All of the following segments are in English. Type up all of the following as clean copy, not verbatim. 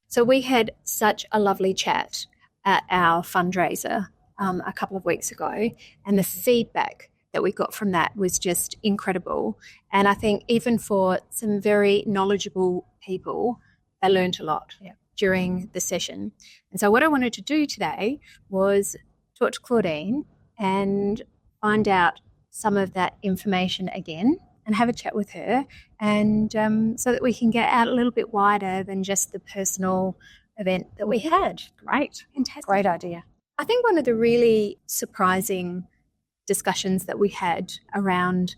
So we had such a lovely chat at our fundraiser a couple of weeks ago, and the feedback that we got from that was just incredible. And I think even for some very knowledgeable people, they learned a lot during the session. And so what I wanted to do today was talk to Claudine and find out some of that information again and have a chat with her, and so that we can get out a little bit wider than just the personal event that we had. Great. Fantastic. Great idea. I think one of the really surprising discussions that we had around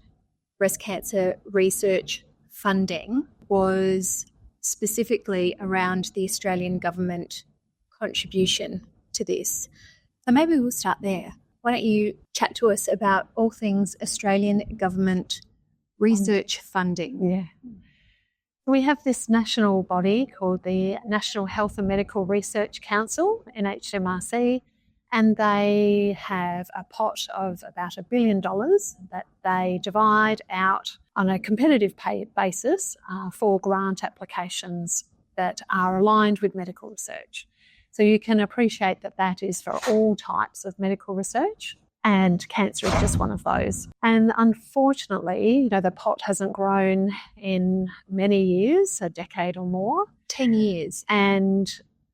breast cancer research funding was specifically around the Australian government contribution to this. So maybe we'll start there. Why don't you chat to us about all things Australian government research funding? Yeah. We have this national body called the National Health and Medical Research Council, NHMRC, and they have a pot of about $1 billion that they divide out on a competitive pay basis for grant applications that are aligned with medical research. So you can appreciate that that is for all types of medical research, and cancer is just one of those. And unfortunately, the pot hasn't grown in many years, a decade or more. 10 years. And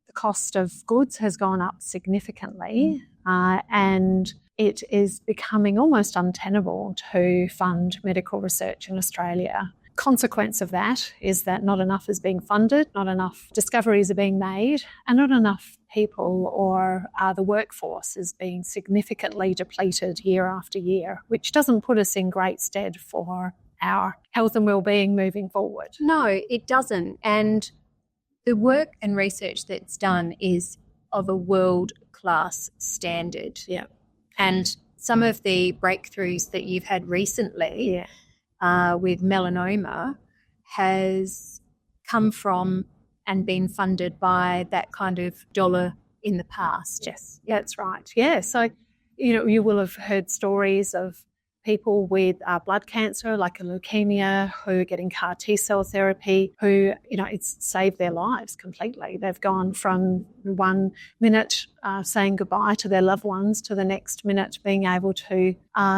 the cost of goods has gone up significantly, and it is becoming almost untenable to fund medical research in Australia. Consequence of that is that not enough is being funded, not enough discoveries are being made, and not enough people or the workforce is being significantly depleted year after year, which doesn't put us in great stead for our health and well-being moving forward. No, it doesn't. And the work and research that's done is of a world-class standard. Yeah. And some of the breakthroughs that you've had recently with melanoma has come from and been funded by that kind of dollar in the past. Yes, that's right. Yeah, so, you will have heard stories of people with blood cancer, like a leukemia, who are getting CAR T-cell therapy, who, it's saved their lives completely. They've gone from 1 minute saying goodbye to their loved ones to the next minute being able to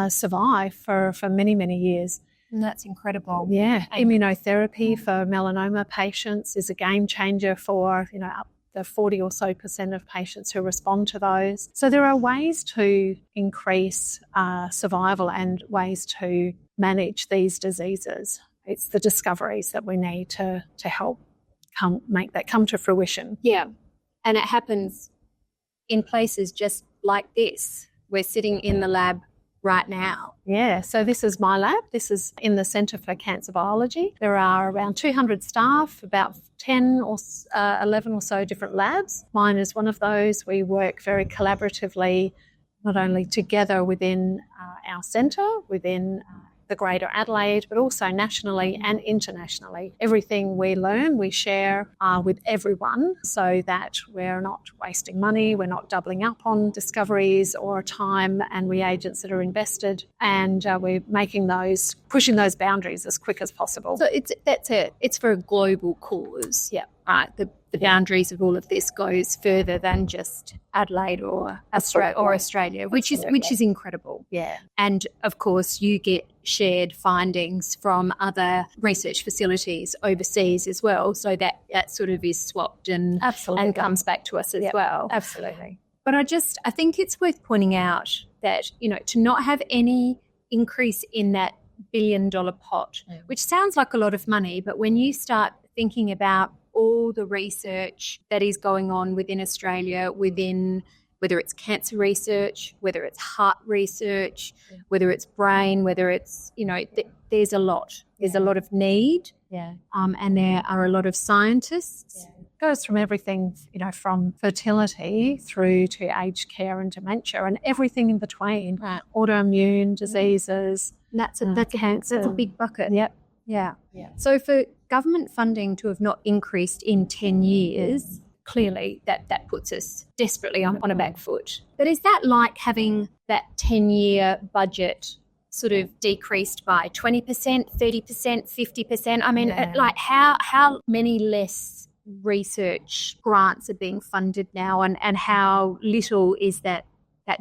survive for many, many years. And that's incredible. Yeah. Immunotherapy for melanoma patients is a game changer for, up to 40 or so % of patients who respond to those. So there are ways to increase survival and ways to manage these diseases. It's the discoveries that we need to help make that come to fruition. Yeah. And it happens in places just like this. We're sitting in the lab right now. Yeah, so this is my lab. This is in the Centre for Cancer Biology. There are around 200 staff, about 10 or 11 or so different labs. Mine is one of those. We work very collaboratively, not only together within our centre, within the Greater Adelaide, but also nationally and internationally. Everything we learn, we share with everyone so that we're not wasting money, we're not doubling up on discoveries or time and reagents that are invested, and we're pushing those boundaries as quick as possible. So that's it. It's for a global cause. Yeah. Right. The boundaries of all of this goes further than just Adelaide or Australia, which is incredible. Yeah. And of course, you get shared findings from other research facilities overseas as well, so that sort of is swapped and comes back to us as well. Absolutely. But I think it's worth pointing out that to not have any increase in that $1 billion pot, which sounds like a lot of money, but when you start thinking about all the research that is going on within Australia, within whether it's cancer research, whether it's heart research, whether it's brain, whether it's, there's a lot. There's a lot of need, and there are a lot of scientists. Yeah. It goes from everything, from fertility through to aged care and dementia and everything in between, autoimmune diseases. That's a big bucket. Yep. Yeah. So for government funding to have not increased in 10 years, clearly that puts us desperately on a back foot. But is that like having that 10-year budget sort of decreased by 20%, 30%, 50%? I mean, like how many less research grants are being funded now, and how little is that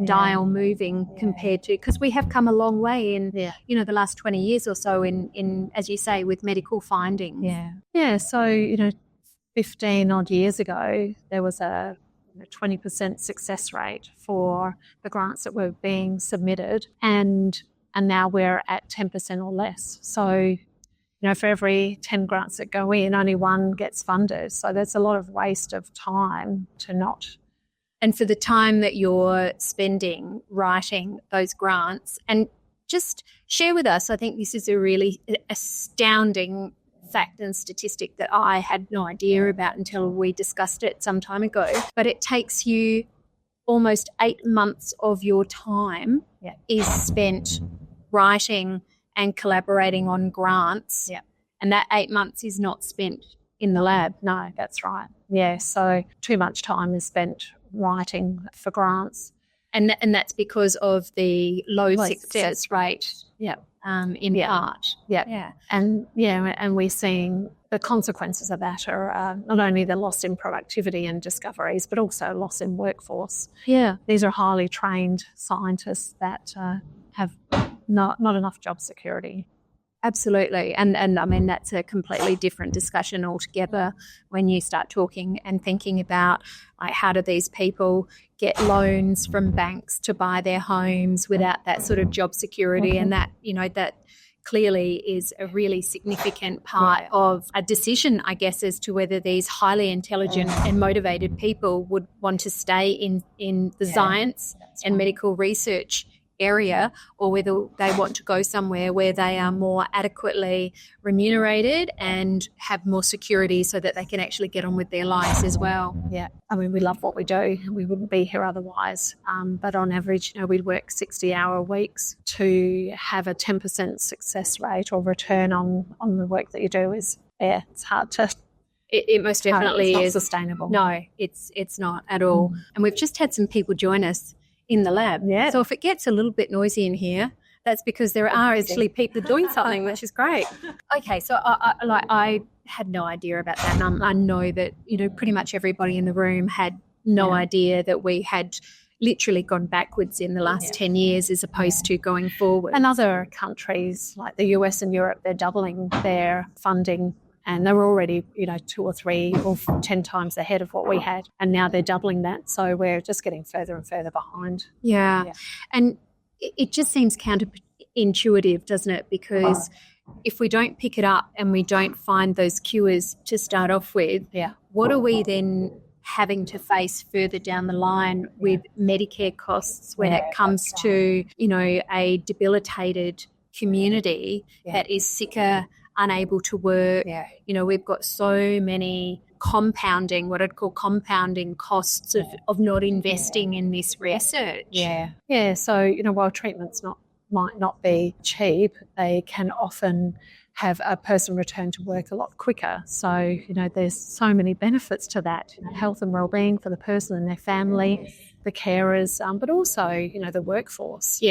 dial moving compared to, because we have come a long way in the last 20 years or so in as you say, with medical findings. So 15 odd years ago there was a 20% success rate for the grants that were being submitted, and now we're at 10% or less. So for every 10 grants that go in, only one gets funded. So there's a lot of waste of time to not. And for the time that you're spending writing those grants, and just share with us, I think this is a really astounding fact and statistic that I had no idea about until we discussed it some time ago. But it takes you almost 8 months of your time is spent writing and collaborating on grants. And that 8 months is not spent in the lab. No, that's right. Yeah, so too much time is spent writing for grants. And that's because of the low success rate in part. And we're seeing the consequences of that are not only the loss in productivity and discoveries, but also loss in workforce. These are highly trained scientists that have not enough job security. Absolutely. And I mean, that's a completely different discussion altogether when you start talking and thinking about, like, how do these people get loans from banks to buy their homes without that sort of job security? And that, that clearly is a really significant part of a decision, I guess, as to whether these highly intelligent and motivated people would want to stay in the science and medical research area, or whether they want to go somewhere where they are more adequately remunerated and have more security so that they can actually get on with their lives as well. I mean, we love what we do. We wouldn't be here otherwise. But on average, we work 60-hour weeks. To have a 10% success rate or return on the work that you do is, it's hard to... It most definitely is sustainable. No, it's not at all. And we've just had some people join us in the lab. So if it gets a little bit noisy in here, that's because there are actually people doing something, which is great. Okay, so I had no idea about that, and I know that pretty much everybody in the room had no idea that we had literally gone backwards in the last 10 years as opposed to going forward. And other countries like the US and Europe, they're doubling their funding. And they were already, 2 or 3 or 10 times ahead of what we had. And now they're doubling that. So we're just getting further and further behind. And it just seems counterintuitive, doesn't it? Because if we don't pick it up and we don't find those cures to start off with, what are we then having to face further down the line with Medicare costs when it comes to, a debilitated community that is sicker, unable to work? We've got so many what I'd call compounding costs of not investing in this research. So while treatments might not be cheap, they can often have a person return to work a lot quicker. So there's so many benefits to that, health and well-being for the person and their family, the carers, but also the workforce.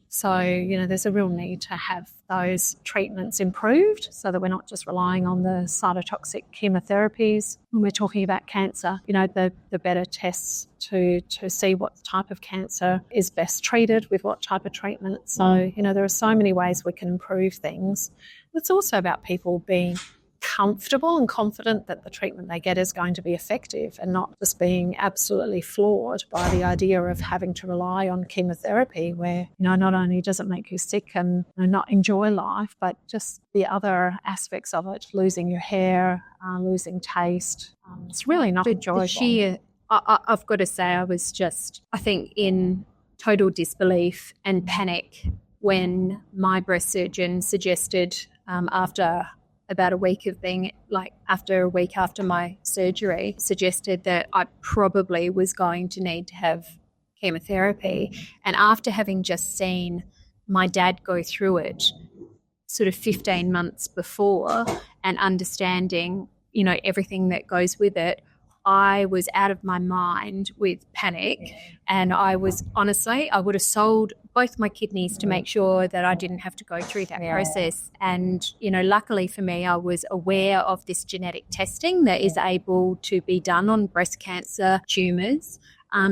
So, there's a real need to have those treatments improved so that we're not just relying on the cytotoxic chemotherapies when we're talking about cancer. The better tests to see what type of cancer is best treated with what type of treatment. So, there are so many ways we can improve things. It's also about people being comfortable and confident that the treatment they get is going to be effective, and not just being absolutely floored by the idea of having to rely on chemotherapy where, not only does it make you sick and not enjoy life, but just the other aspects of it, losing your hair, losing taste. It's really not enjoyable. I've got to say, I was just, I think, in total disbelief and panic when my breast surgeon suggested after about a week after my surgery, suggested that I probably was going to need to have chemotherapy. And after having just seen my dad go through it sort of 15 months before and understanding, everything that goes with it, I was out of my mind with panic, and I was honestly, I would have sold both my kidneys to make sure that I didn't have to go through that process. And, luckily for me, I was aware of this genetic testing that is able to be done on breast cancer tumours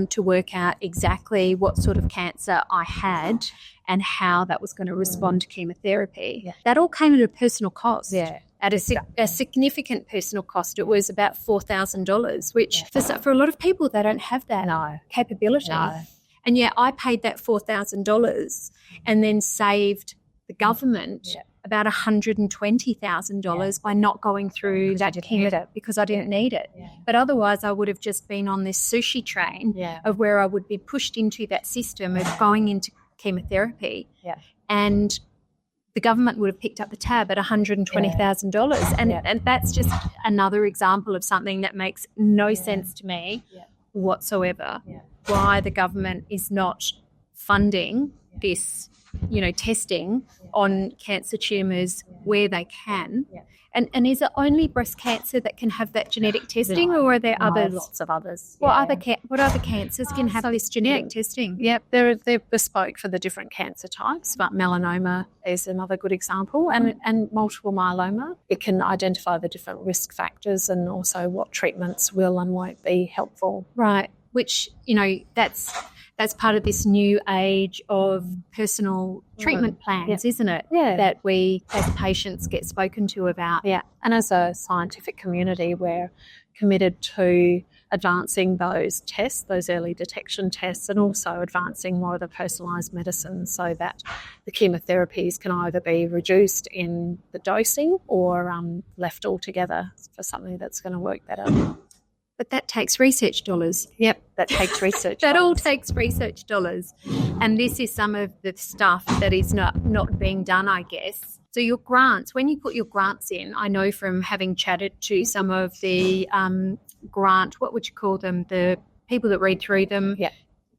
to work out exactly what sort of cancer I had and how that was going to respond to chemotherapy. Yeah. That all came at a personal cost. Yeah. At a significant personal cost. It was about $4,000, which for a lot of people, they don't have that capability. No. And yet I paid that $4,000 and then saved the government about $120,000 by not going through that chemo because I didn't need it. Yeah. But otherwise I would have just been on this sushi train of where I would be pushed into that system of going into chemotherapy. Yeah. And the government would have picked up the tab at $120,000. And that's just another example of something that makes no sense to me whatsoever, why the government is not funding this, testing on cancer tumours where they can. Yeah. And is it only breast cancer that can have that genetic testing, or are there others? Lots of others. What other cancers can have this genetic testing? Yeah, they're bespoke for the different cancer types, but melanoma is another good example, and multiple myeloma. It can identify the different risk factors and also what treatments will and won't be helpful. Right, which, that's part of this new age of personal treatment plans, isn't it? Yeah. That we, as patients, get spoken to about. Yeah, and as a scientific community, we're committed to advancing those tests, those early detection tests, and also advancing more of the personalised medicine so that the chemotherapies can either be reduced in the dosing or left altogether for something that's going to work better. But that takes research dollars. Yep, that takes research That all takes research dollars. And this is some of the stuff that is not being done, I guess. So your grants, when you put your grants in, I know from having chatted to some of the what would you call them, the people that read through them? Yeah.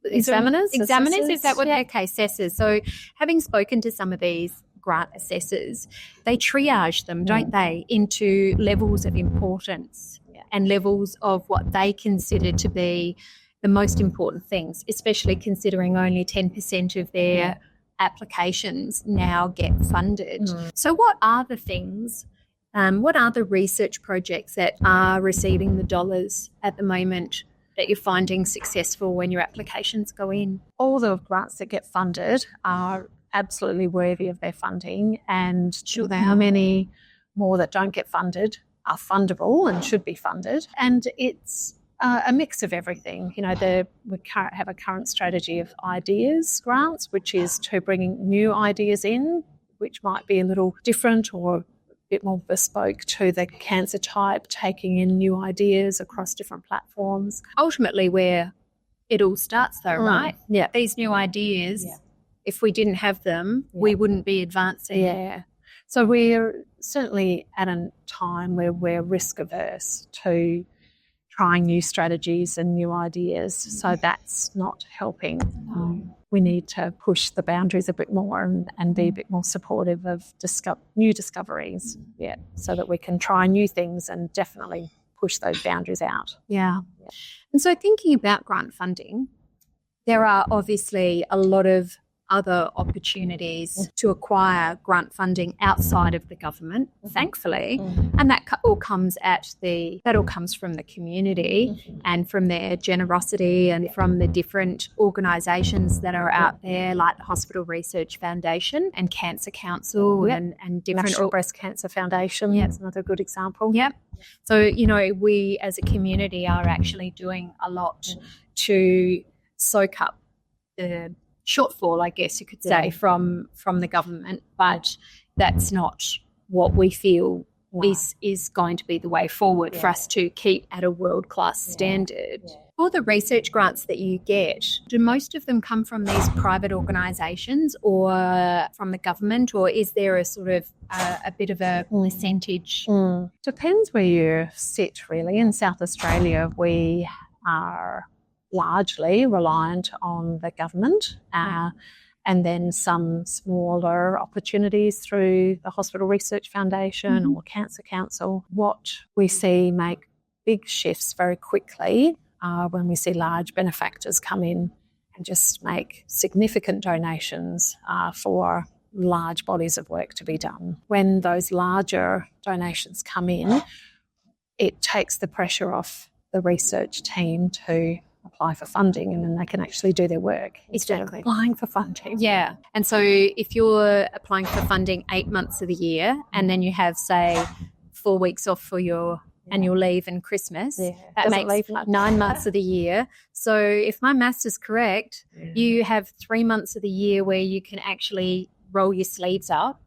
Examiners, is that what? Yeah. Okay, assessors. So having spoken to some of these grant assessors, they triage them, don't they, into levels of importance and levels of what they consider to be the most important things, especially considering only 10% of their applications now get funded. So what are the things, what are the research projects that are receiving the dollars at the moment that you're finding successful when your applications go in? All the grants that get funded are absolutely worthy of their funding, and how many more that don't get funded are fundable and should be funded. And it's a mix of everything. We have a current strategy of ideas grants, which is to bring new ideas in, which might be a little different or a bit more bespoke to the cancer type, taking in new ideas across different platforms. Ultimately, where it all starts though, right? Yeah. These new ideas, if we didn't have them, we wouldn't be advancing. Yeah. So we're certainly at a time where we're risk averse to trying new strategies and new ideas. So that's not helping. We need to push the boundaries a bit more and be a bit more supportive of new discoveries, so that we can try new things and definitely push those boundaries out. Yeah. And so thinking about grant funding, there are obviously a lot of other opportunities to acquire grant funding outside of the government, thankfully, and that all comes from the community and from their generosity and from the different organisations that are out there, like the Hospital Research Foundation and Cancer Council and different National Breast Cancer Foundation. That's another good example. Yeah. So we as a community are actually doing a lot to soak up the shortfall, I guess you could say, from the government, but that's not what we feel is going to be the way forward for us to keep at a world-class standard. For the research grants that you get, do most of them come from these private organisations or from the government, or is there a sort of a bit of a percentage? Depends where you sit, really. In South Australia, we are largely reliant on the government and then some smaller opportunities through the Hospital Research Foundation or Cancer Council. What we see make big shifts very quickly are when we see large benefactors come in and just make significant donations for large bodies of work to be done. When those larger donations come in, it takes the pressure off the research team to apply for funding, and then they can actually do their work instead of applying for funding. Yeah. And so if you're applying for funding 8 months of the year and then you have, say, 4 weeks off for your annual leave and Christmas, that makes 9 months of the year. So if my maths is correct, you have 3 months of the year where you can actually roll your sleeves up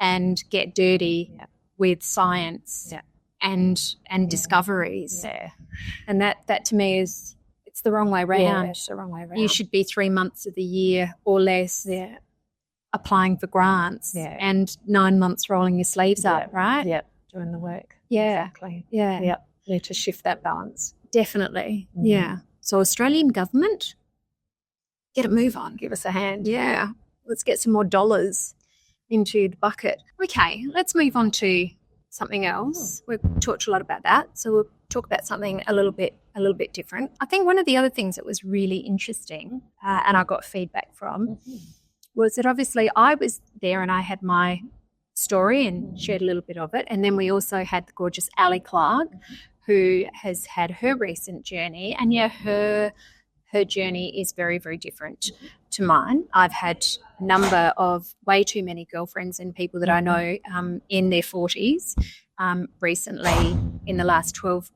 and get dirty with science and discoveries. Yeah. And that to me is, it's the wrong way round. Yeah, it's the wrong way round. You should be 3 months of the year or less applying for grants and 9 months rolling your sleeves up, right? Yep, doing the work. Yeah. Exactly. Yeah. Yep. Need to shift that balance. Definitely. Yeah. So Australian government, get a move on. Give us a hand. Yeah. Let's get some more dollars into the bucket. Okay, let's move on to something else. We've talked a lot about that, so we'll talk about something a little bit different. I think one of the other things that was really interesting, and I got feedback from, was that obviously I was there and I had my story and shared a little bit of it, and then we also had the gorgeous Ali Clark, who has had her recent journey, and her journey is very, very different to mine. I've had a number of way too many girlfriends and people that I know in their 40s recently in the last 12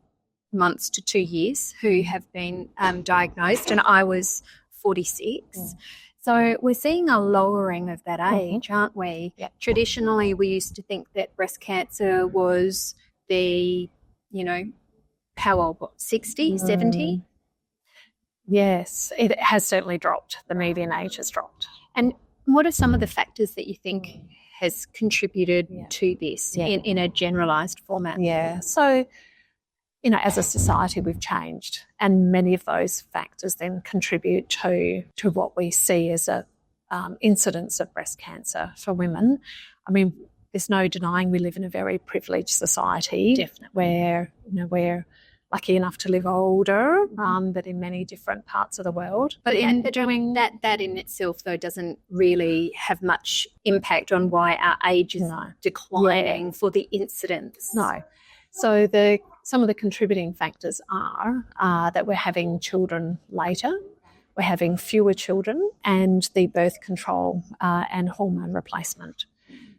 months to 2 years who have been diagnosed, and I was 46. So we're seeing a lowering of that age, aren't we? Yep. Traditionally, we used to think that breast cancer was the, how old, 60, 70? Yes, it has certainly dropped. The median age has dropped. And what are some of the factors that you think has contributed to this in a generalised format? Yeah, so, as a society we've changed, and many of those factors then contribute to what we see as a incidence of breast cancer for women. I mean, there's no denying we live in a very privileged society. Definitely. Where, we're lucky enough to live older, but in many different parts of the world. But that in itself, though, doesn't really have much impact on why our age is declining for the incidence. No. So some of the contributing factors are that we're having children later, we're having fewer children, and the birth control and hormone replacement.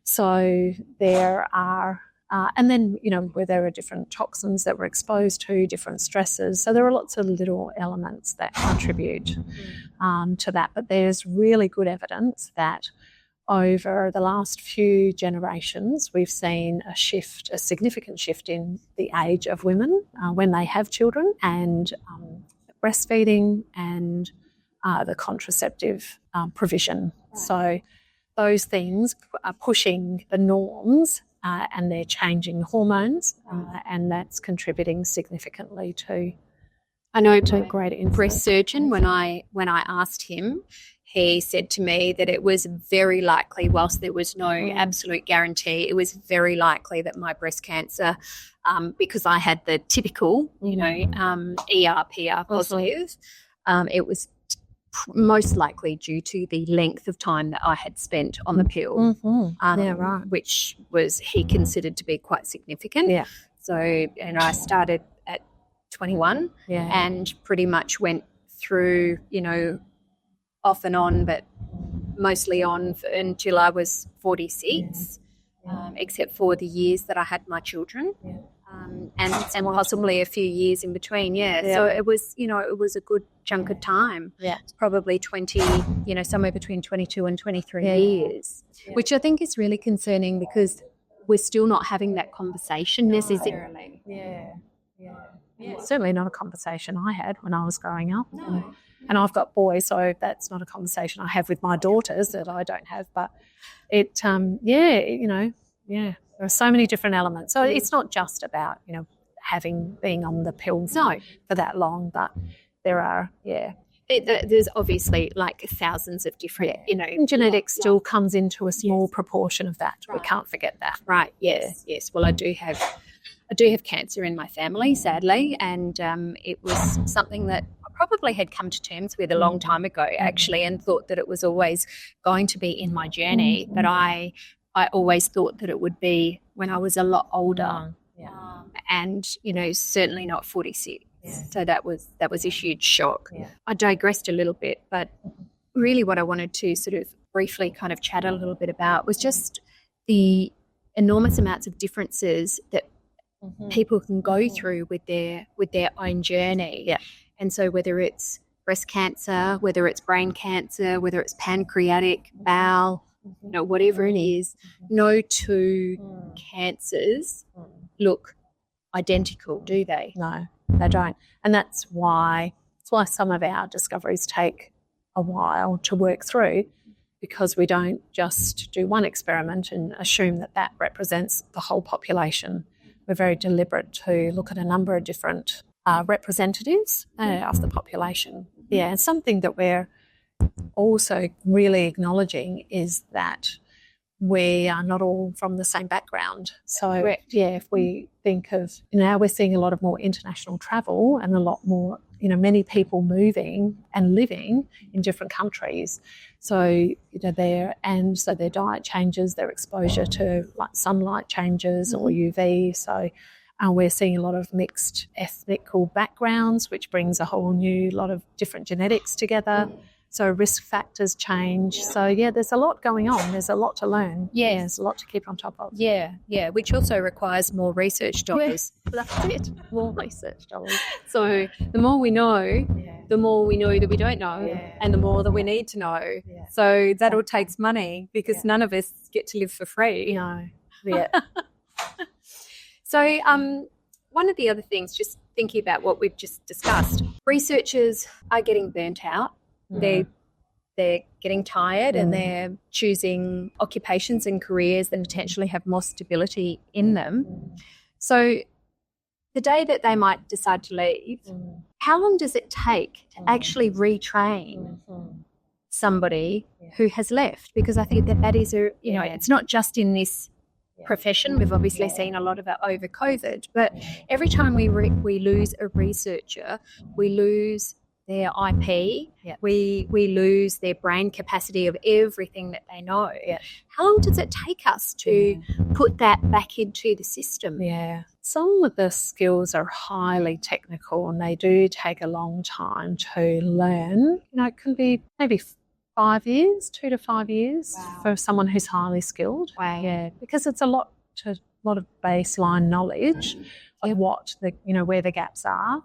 So there are... and then, where there are different toxins that we're exposed to, different stresses. So there are lots of little elements that contribute to that. But there's really good evidence that over the last few generations, we've seen a significant shift in the age of women when they have children, and breastfeeding and the contraceptive provision. So those things are pushing the norms and they're changing hormones, and that's contributing significantly to. I know to greater influence. Breast surgeon, when I asked him, he said to me that it was very likely, whilst there was no absolute guarantee, it was very likely that my breast cancer, because I had the typical, ER, PR positive, it was most likely due to the length of time that I had spent on the pill, which was he considered to be quite significant. Yeah. So, I started at 21 and pretty much went through, off and on, but mostly on until I was 46, except for the years that I had my children. And possibly a few years in between, So it was, it was a good chunk of time. Yeah. It's probably 20, somewhere between 22 and 23 years, which I think is really concerning because we're still not having that conversation necessarily. Yeah. Certainly not a conversation I had when I was growing up. No. And I've got boys, so that's not a conversation I have with my daughters that I don't have. But it, there are so many different elements. So it's not just about, being on the pills for that long, but there are, there's obviously like thousands of different, genetics still comes into a small proportion of that. Right. We can't forget that. Right, yes. Well, I do have I do have cancer in my family, sadly, and it was something that I probably had come to terms with a long time ago, actually, and thought that it was always going to be in my journey. But I always thought that it would be when I was a lot older, and certainly not 46. Yeah. So that was a huge shock. Yeah. I digressed a little bit, but really what I wanted to sort of briefly kind of chat a little bit about was just the enormous amounts of differences that people can go through with their own journey. Yeah. And so whether it's breast cancer, whether it's brain cancer, whether it's pancreatic, bowel, whatever it is, no two cancers look identical, do they? No, they don't. And that's why some of our discoveries take a while to work through, because we don't just do one experiment and assume that represents the whole population. We're very deliberate to look at a number of different representatives of the population. Yeah, and something that we're also really acknowledging is that we are not all from the same background. So, correct. Yeah, if we think of, now we're seeing a lot of more international travel and a lot more, many people moving and living in different countries. So, their diet changes, their exposure to like sunlight changes or UV. So, we're seeing a lot of mixed ethnical backgrounds, which brings a whole new lot of different genetics together. So risk factors change. So, yeah, there's a lot going on. There's a lot to learn. Yes. Yeah, there's a lot to keep on top of. Yeah, which also requires more research dollars. Yeah, that's it, more research dollars. So the more we know, the more we know that we don't know, and the more that we need to know. Yeah. So that all takes money, because none of us get to live for free. No. Yeah. So one of the other things, just thinking about what we've just discussed, researchers are getting burnt out. They're getting tired and they're choosing occupations and careers that potentially have more stability in them. So the day that they might decide to leave, how long does it take to actually retrain somebody who has left? Because I think that is it's not just in this profession. We've obviously seen a lot of it over COVID, but every time we lose a researcher, we lose their IP, we lose their brain capacity of everything that they know. Yeah. How long does it take us to put that back into the system? Yeah. Some of the skills are highly technical and they do take a long time to learn. It can be maybe 5 years, 2 to 5 years for someone who's highly skilled. Wow. Yeah, because it's a lot of baseline knowledge of what where the gaps are,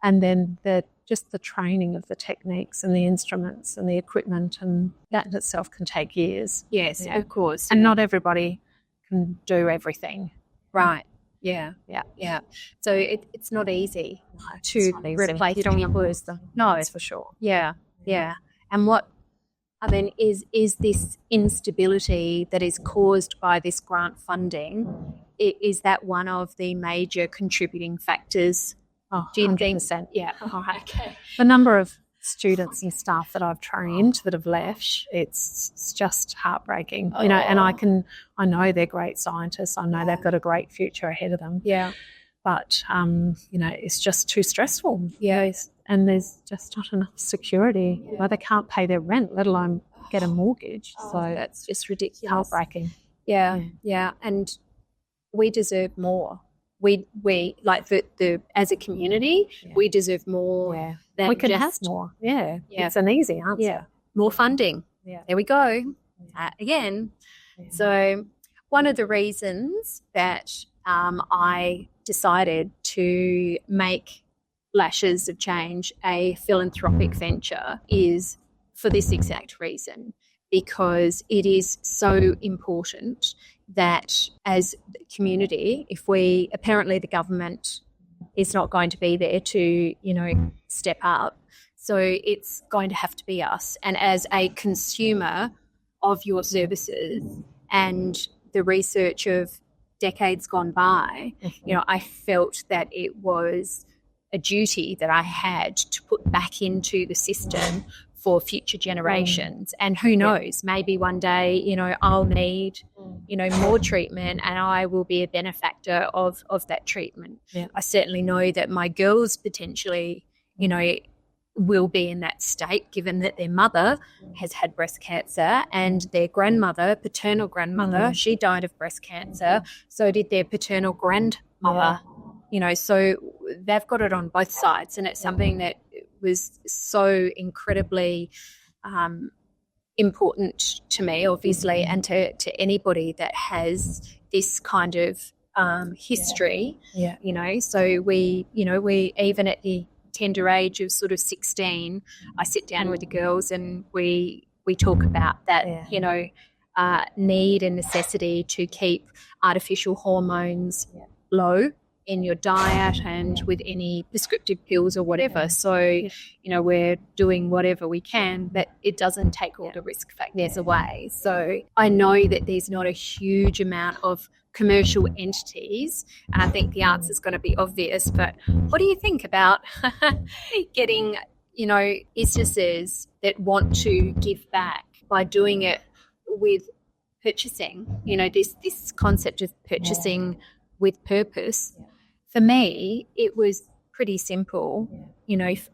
and then just the training of the techniques and the instruments and the equipment, and that in itself can take years. Yes, of course. And not everybody can do everything. Right. Yeah. So it's not easy to replace. You don't want to lose them. No, that's for sure. Yeah. And is this instability that is caused by this grant funding, is that one of the major contributing factors? Oh, do you 100%. think? Yeah. All right. Okay. The number of students and staff that I've trained that have left, it's just heartbreaking. And I know they're great scientists. I know they've got a great future ahead of them. Yeah. But it's just too stressful. Yes. And there's just not enough security. Yeah. Well, they can't pay their rent, let alone get a mortgage. So that's just ridiculous. Heartbreaking. Yeah. And we deserve more. We like the as a community, we deserve more. Yeah. Than we could have more. Yeah. It's an easy answer. Yeah. More funding. Yeah. There we go. Again. Yeah. So one of the reasons that I decided to make Lashes of Change a philanthropic venture is for this exact reason, because it is so important that as a community, apparently the government is not going to be there to, step up. So it's going to have to be us. And as a consumer of your services and the research of decades gone by, I felt that it was a duty that I had to put back into the system for future generations. And who knows, maybe one day, I'll need, more treatment, and I will be a benefactor of that treatment. Yeah. I certainly know that my girls potentially, will be in that state, given that their mother has had breast cancer and their grandmother, paternal grandmother, she died of breast cancer. So did their paternal grandmother. So they've got it on both sides, and it's something that was so incredibly important to me, obviously, and to anybody that has this kind of history. So we even at the tender age of sort of 16, I sit down with the girls and we talk about that, need and necessity to keep artificial hormones low in your diet and with any prescriptive pills or whatever. So, we're doing whatever we can, but it doesn't take all the risk factors away. So I know that there's not a huge amount of commercial entities, and I think the answer is going to be obvious, but what do you think about getting, businesses that want to give back by doing it with purchasing, this concept of purchasing with purpose? For me, it was pretty simple,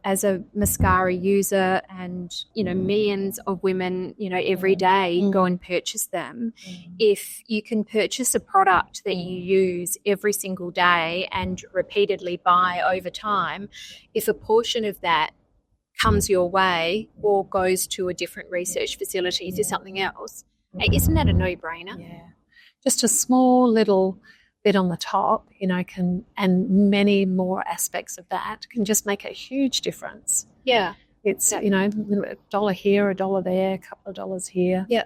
as a mascara user and, millions of women, every day go and purchase them. If you can purchase a product that you use every single day and repeatedly buy over time, if a portion of that comes your way or goes to a different research facility to something else, isn't that a no-brainer? Yeah. Just a small little bit on the top, and many more aspects of that can just make a huge difference. Yeah. It's, a dollar here, a dollar there, a couple of dollars here. Yeah.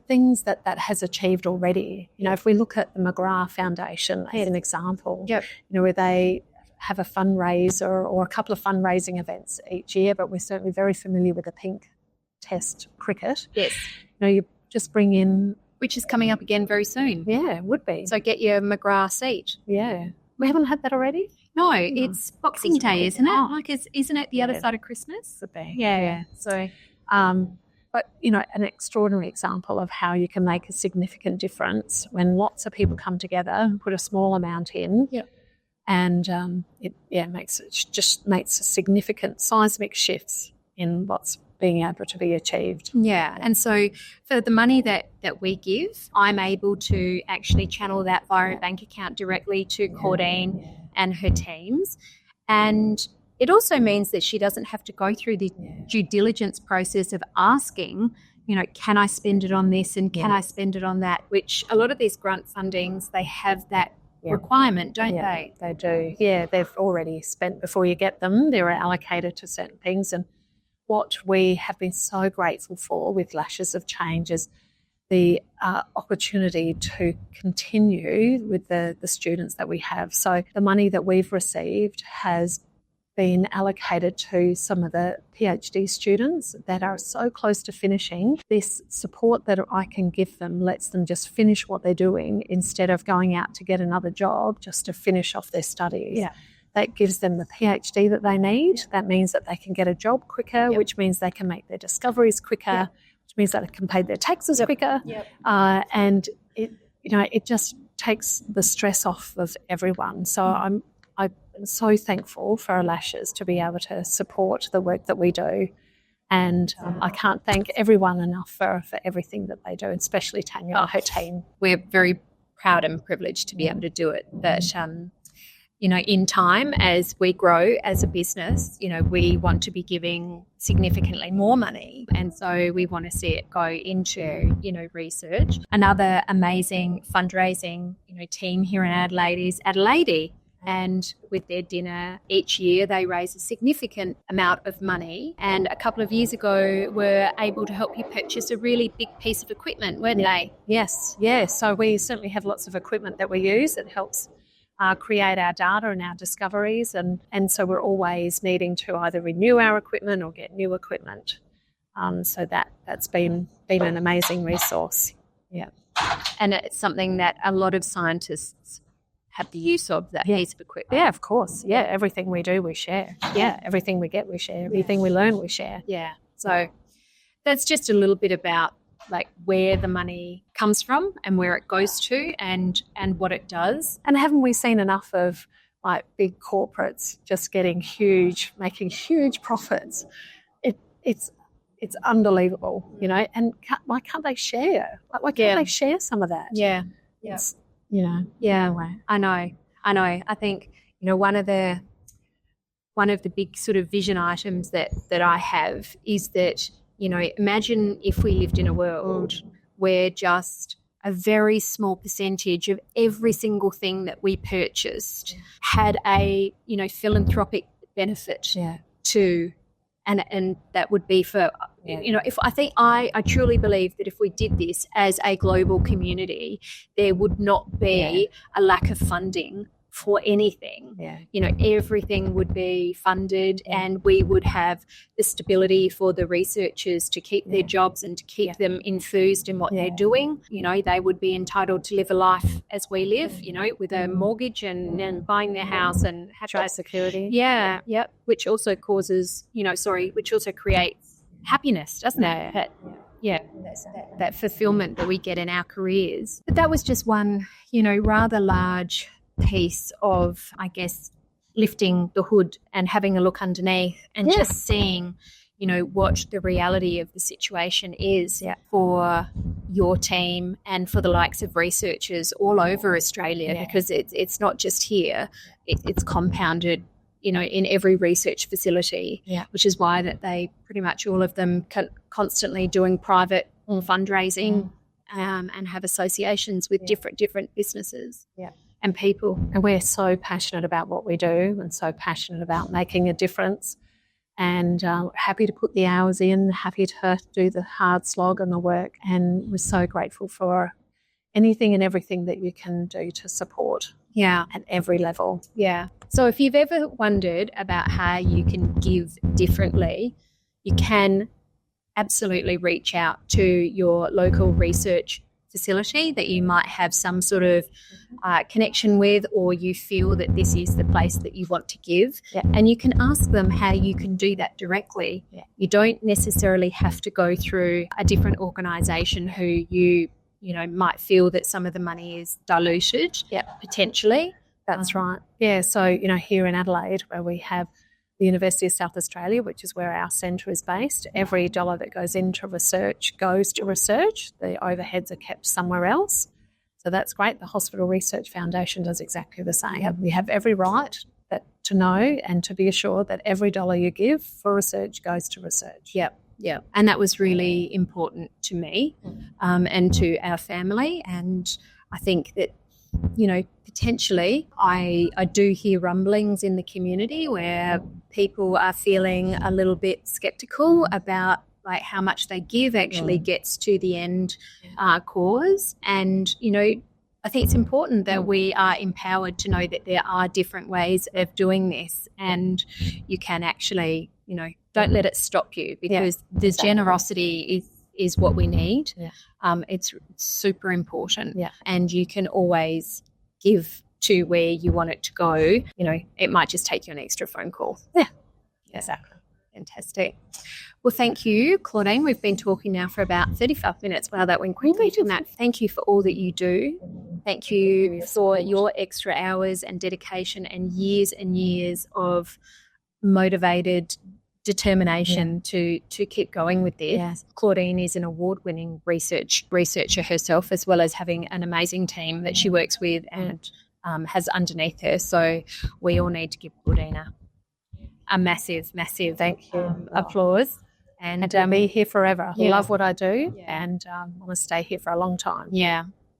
Things that has achieved already. If we look at the McGrath Foundation as an example, where they have a fundraiser or a couple of fundraising events each year, but we're certainly very familiar with the Pink Test cricket. Yes. You just bring in, which is coming up again very soon. Yeah, it would be. So get your McGrath seat. Yeah. We haven't had that already? No, it's Boxing Day, isn't it? Isn't it the other side of Christmas? Could be. Yeah. So, but, an extraordinary example of how you can make a significant difference when lots of people come together and put a small amount in. Yep. And it makes significant seismic shifts in what's being able to be achieved. Yeah, and so for the money that we give, I'm able to actually channel that via a bank account directly to Claudine and her teams. And it also means that she doesn't have to go through the due diligence process of asking, can I spend it on this and can I spend it on that, which a lot of these grant fundings, they have that requirement, don't they? They do. Yeah, they've already spent before you get them. They're allocated to certain things. And what we have been so grateful for with Lashes of Change is the opportunity to continue with the students that we have. So the money that we've received has been allocated to some of the PhD students that are so close to finishing. This support that I can give them lets them just finish what they're doing instead of going out to get another job just to finish off their studies. Yeah. That gives them the PhD that they need. That means that they can get a job quicker, which means they can make their discoveries quicker, which means that they can pay their taxes quicker. And it just takes the stress off of everyone. So I'm so thankful for our Lashes to be able to support the work that we do. And I can't thank everyone enough for everything that they do, especially Tanya and her team. We're very proud and privileged to be able to do it. But in time, as we grow as a business, we want to be giving significantly more money. And so we want to see it go into, research. Another amazing fundraising, team here in Adelaide is Adelaide. And with their dinner each year, they raise a significant amount of money. And a couple of years ago, were able to help you purchase a really big piece of equipment, weren't they? Yes. So we certainly have lots of equipment that we use that helps create our data and our discoveries, and so we're always needing to either renew our equipment or get new equipment. So that's been an amazing resource. Yeah, and it's something that a lot of scientists have the use of, that piece of equipment. Yeah, of course. Yeah, everything we do we share. Yeah, everything we get we share. Everything we learn we share. Yeah. So that's just a little bit about like where the money comes from and where it goes to and what it does. And haven't we seen enough of like big corporates just getting huge, making huge profits? It's unbelievable, you know. And why can't they share? Like, why can't they share some of that? Yeah, it's, you know. Yeah, anyway. I know. I think, you know, one of the big sort of vision items that I have is that, you know, imagine if we lived in a world where just a very small percentage of every single thing that we purchased had a, you know, philanthropic benefit to, and that would be for, you know, if I truly believe that if we did this as a global community, there would not be a lack of funding for anything. You know, everything would be funded and we would have the stability for the researchers to keep their jobs and to keep them enthused in what they're doing. You know, they would be entitled to live a life as we live, you know, with a mortgage and buying their house and have security. Which also causes, which also creates happiness, doesn't it? That fulfillment that we get in our careers. But that was just one, you know, rather large piece of, I guess, lifting the hood and having a look underneath and just seeing, you know, what the reality of the situation is for your team and for the likes of researchers all over Australia, because it's not just here, it's compounded, you know, in every research facility, which is why that they pretty much all of them constantly doing private fundraising and have associations with different businesses. And people. And we're so passionate about what we do and so passionate about making a difference, and happy to put the hours in, happy to do the hard slog and the work, and we're so grateful for anything and everything that you can do to support at every level. So if you've ever wondered about how you can give differently, you can absolutely reach out to your local research facility that you might have some sort of connection with, or you feel that this is the place that you want to give, and you can ask them how you can do that directly. You don't necessarily have to go through a different organisation who you know might feel that some of the money is diluted potentially. That's right. So, you know, here in Adelaide, where we have the University of South Australia, which is where our centre is based, every dollar that goes into research goes to research. The overheads are kept somewhere else. So that's great. The Hospital Research Foundation does exactly the same. We have every right to know and to be assured that every dollar you give for research goes to research. And that was really important to me and to our family. And I think that, you know, potentially I do hear rumblings in the community where people are feeling a little bit skeptical about like how much they give actually gets to the end cause. And, you know, I think it's important that we are empowered to know that there are different ways of doing this, and you can actually, you know, don't let it stop you, because the generosity is what we need. It's super important, and you can always give to where you want it to go. You know, it might just take you an extra phone call. Exactly. Fantastic. Well, thank you, Claudine. We've been talking now for about 35 minutes. Wow, that went quickly. Thank you for all that you do. Thank you for your extra hours and dedication and years of motivated determination to keep going with this. Claudine is an award-winning researcher herself, as well as having an amazing team that she works with and has underneath her. So we all need to give Claudine a massive thank you, applause. And be here forever. Love what I do and want to stay here for a long time.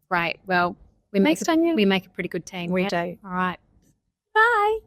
Great. Well, we make a pretty good team. We do. All right. Bye.